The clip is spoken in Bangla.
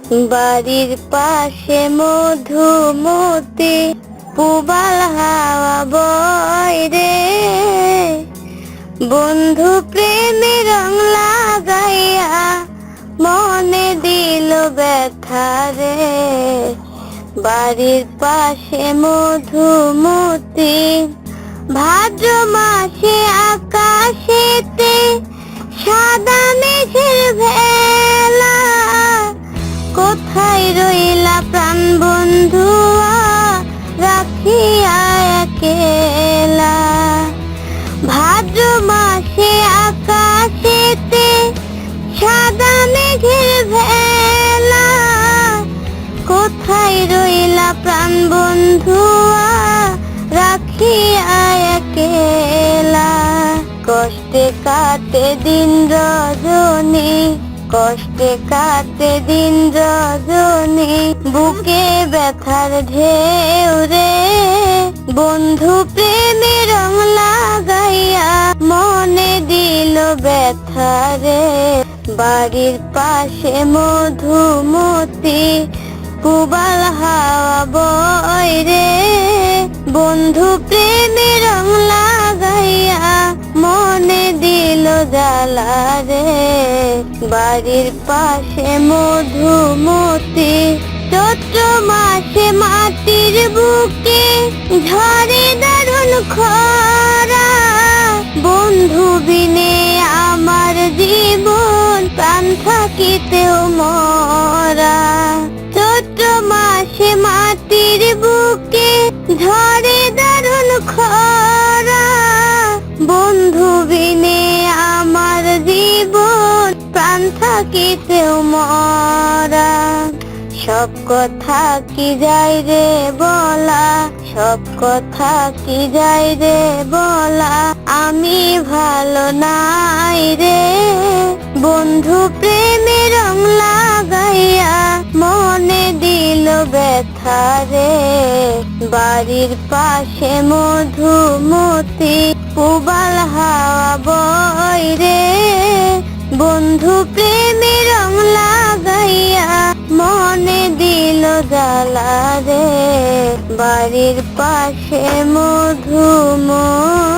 বাড়ির পাশে মধুমতি পুবাল হাওয়া বয় রে, বন্ধু প্রেমে রং লাগাইয়া মনে দিল ব্যথা রে। বাড়ির পাশে মধুমতি ভাদ্র মাসে আকাশেতে সাদা মেঘের ভেলা, কোথায় রইলা প্রাণ বন্ধুয়া রাখিয়া একেলা। ভাদ্র মাসে আকাশেতে সাদা মেঘের ভেলা, কোথায় রইলা প্রাণ বন্ধুয়া রাখিয়া একেলা। কষ্টে কাটে দিন রজনী, কষ্টে কাটে দিন রজনী, বুকে ব্যথার ঢেউ রে, বন্ধু প্রেমে রং লাগাইয়া মনে দিল ব্যথা রে। বাড়ির পাশে মধুমতি পুবাল হাওয়া বয় রে, বন্ধু প্রেমে রং লাগাইয়া মনে দিল জ্বালা রে। বাড়ির পাশে মধুমতি চৈত্র মাসে মাটির বুকে ঝরে দারুণ খরা, বন্ধু বিনে আমার জীবন প্রাণ থাকিতেও মরা। চৈত্র মাসে মাটির বুকে ঝরে দারুণ খরা, বন্ধু বিনে আমার জীবন প্রাণ থাকিতেও মরা। সব কথা কি যায় রে বলা, সব কথা কি যায় রে বলা, আমি ভালো নাই রে, বন্ধু প্রেমে রং লাগাইয়া মনে দিল ব্যথা রে। বাড়ির পাশে মধুমতি পুবাল হাওয়া বয় রে, বন্ধু প্রেমে রং লাগাইয়া মনে দিল জ্বালা রে। বাড়ির পাশে মধুমতি